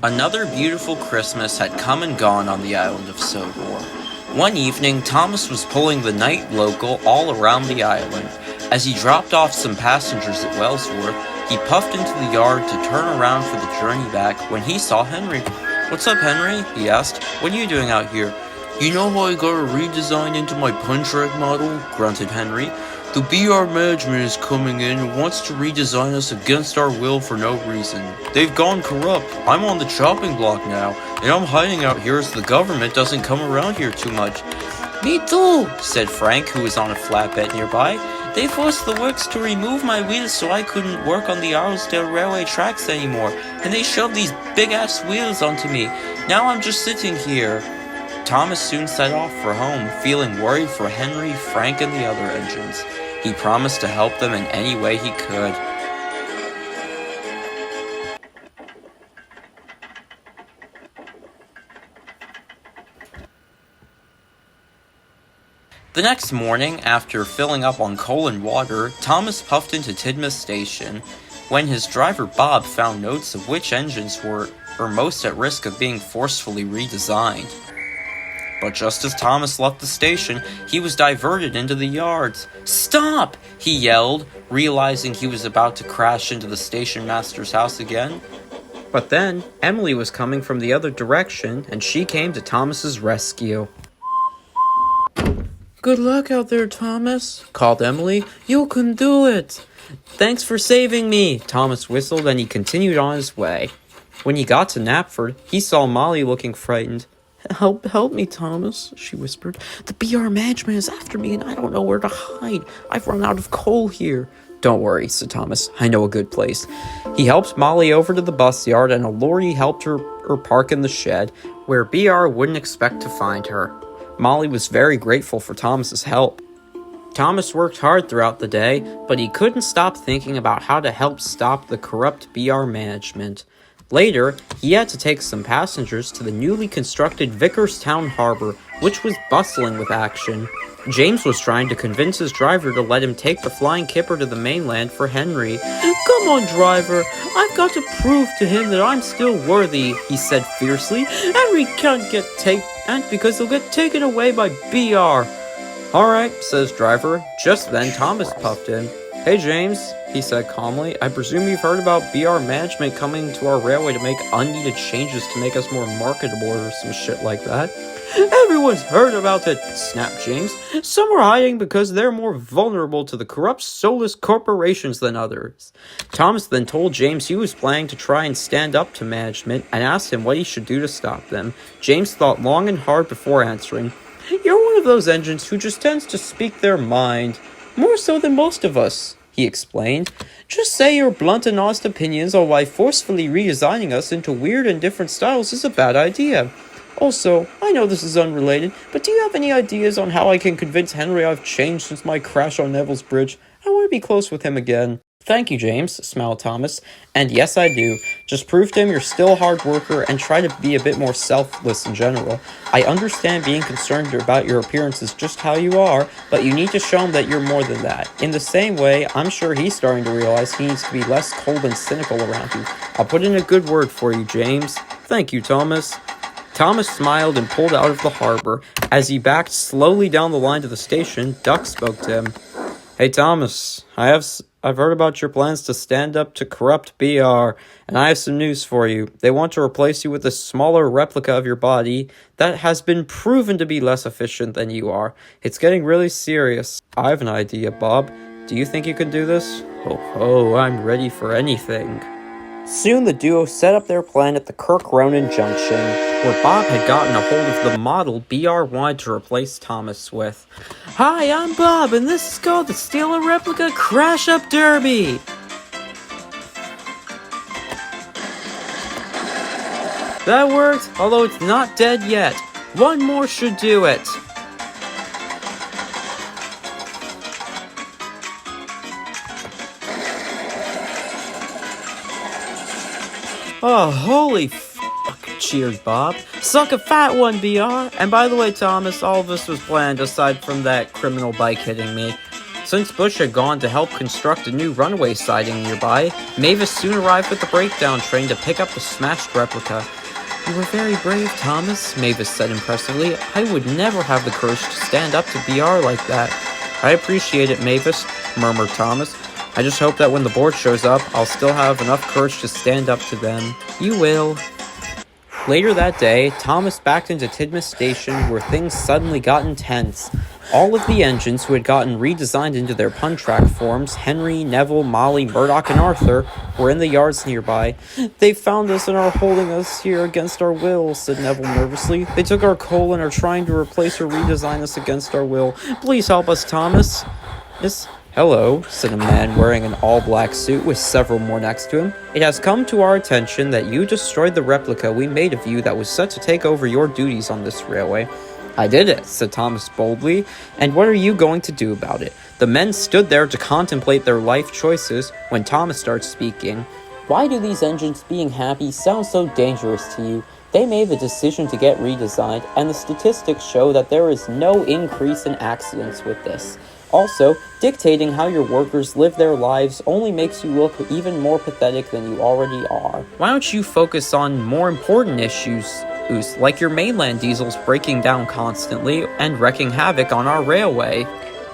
Another beautiful Christmas had come and gone on the island of Sodor. One evening, Thomas was pulling the night local all around the island. As he dropped off some passengers at Wellsworth, he puffed into the yard to turn around for the journey back when he saw Henry. "What's up, Henry?" he asked. "What are you doing out here?" "You know how I got a redesign into my PunTrack model?" grunted Henry. "The BR management is coming in and wants to redesign us against our will for no reason. They've gone corrupt. I'm on the chopping block now, and I'm hiding out here as the government doesn't come around here too much." "Me too," said Frank, who was on a flatbed nearby. "They forced the works to remove my wheels so I couldn't work on the Arlesdale railway tracks anymore, and they shoved these big-ass wheels onto me. Now I'm just sitting here." Thomas soon set off for home, feeling worried for Henry, Frank, and the other engines. He promised to help them in any way he could. The next morning, after filling up on coal and water, Thomas puffed into Tidmouth Station. When his driver Bob found notes of which engines were most at risk of being forcefully redesigned. But just as Thomas left the station, he was diverted into the yards. "Stop!" he yelled, realizing he was about to crash into the station master's house again. But then, Emily was coming from the other direction, and she came to Thomas's rescue. "Good luck out there, Thomas," called Emily. "You can do it." "Thanks for saving me," Thomas whistled, and he continued on his way. When he got to Knapford, he saw Molly looking frightened. Help me, Thomas," she whispered. "The BR management is after me, and I don't know where to hide. I've run out of coal here." "Don't worry," said Thomas. "I know a good place." He helped Molly over to the bus yard, and a lorry helped her park in the shed, where BR wouldn't expect to find her. Molly was very grateful for Thomas's help. Thomas worked hard throughout the day, but he couldn't stop thinking about how to help stop the corrupt BR management. Later, he had to take some passengers to the newly constructed Vickerstown Harbor, which was bustling with action. James was trying to convince his driver to let him take the flying kipper to the mainland for Henry. "Come on, driver, I've got to prove to him that I'm still worthy," he said fiercely. "Henry can't get taken because he'll get taken away by BR. "Alright," says driver. Just then Thomas puffed in. "Hey James," he said calmly, "I presume you've heard about BR management coming to our railway to make unneeded changes to make us more marketable or some shit like that." "Everyone's heard about it," snapped James. "Some are hiding because they're more vulnerable to the corrupt, soulless corporations than others." Thomas then told James he was planning to try and stand up to management and asked him what he should do to stop them. James thought long and hard before answering. "You're one of those engines who just tends to speak their mind. More so than most of us," he explained. "Just say your blunt and honest opinions on why forcefully redesigning us into weird and different styles is a bad idea. Also, I know this is unrelated, but do you have any ideas on how I can convince Henry I've changed since my crash on Neville's Bridge? I want to be close with him again." "Thank you, James," smiled Thomas. "And yes, I do. Just prove to him you're still a hard worker and try to be a bit more selfless in general. I understand being concerned about your appearance is just how you are, but you need to show him that you're more than that. In the same way, I'm sure he's starting to realize he needs to be less cold and cynical around you. I'll put in a good word for you, James." "Thank you, Thomas." Thomas smiled and pulled out of the harbor. As he backed slowly down the line to the station, Duck spoke to him. "Hey, Thomas, I've heard about your plans to stand up to corrupt BR, and I have some news for you. They want to replace you with a smaller replica of your body that has been proven to be less efficient than you are. It's getting really serious." "I have an idea, Bob. Do you think you can do this?" "Oh, I'm ready for anything." Soon the duo set up their plan at the Kirk Ronan Junction, where Bob had gotten a hold of the model BR wanted to replace Thomas with. Hi, I'm Bob, and this is called the Steal a Replica Crash Up Derby! That worked, although it's not dead yet. One more should do it. Oh, holy fuck, cheered Bob. Suck a fat one, BR. And by the way, Thomas, all of this was planned aside from that criminal bike hitting me. Since Bush had gone to help construct a new runaway siding nearby, Mavis soon arrived with the breakdown train to pick up the smashed replica. You were very brave, Thomas, Mavis said impressively. I would never have the courage to stand up to BR like that. I appreciate it, Mavis, murmured Thomas. I just hope that when the board shows up, I'll still have enough courage to stand up to them. You will. Later that day, Thomas backed into Tidmouth Station where things suddenly got intense. All of the engines who had gotten redesigned into their PunTrack forms, Henry, Neville, Molly, Murdoch, and Arthur, were in the yards nearby. They found us and are holding us here against our will, said Neville nervously. They took our coal and are trying to replace or redesign us against our will. Please help us, Thomas. Hello, said a man wearing an all-black suit with several more next to him. It has come to our attention that you destroyed the replica we made of you that was set to take over your duties on this railway. I did it, said Thomas boldly, and what are you going to do about it? The men stood there to contemplate their life choices when Thomas started speaking. Why do these engines being happy sound so dangerous to you? They made the decision to get redesigned, and the statistics show that there is no increase in accidents with this. Also, dictating how your workers live their lives only makes you look even more pathetic than you already are. Why don't you focus on more important issues, like your mainland diesels breaking down constantly and wreaking havoc on our railway?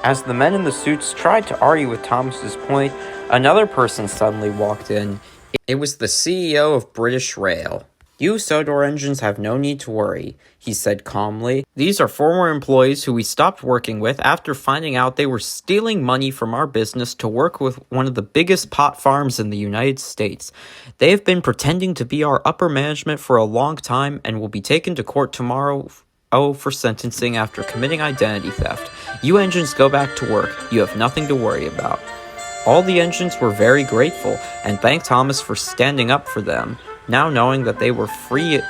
As the men in the suits tried to argue with Thomas's point, another person suddenly walked in. It was the CEO of British Rail. You Sodor engines have no need to worry, he said calmly. These are former employees who we stopped working with after finding out they were stealing money from our business to work with one of the biggest pot farms in the United States. They have been pretending to be our upper management for a long time and will be taken to court tomorrow for sentencing after committing identity theft. You engines go back to work. You have nothing to worry about. All the engines were very grateful and thanked Thomas for standing up for them, now knowing that they were free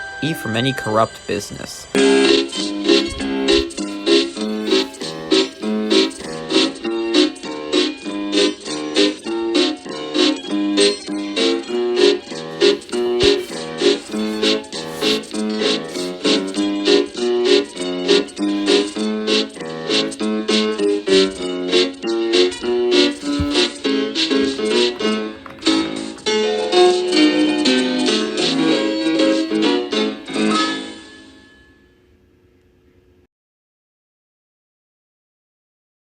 from any corrupt business.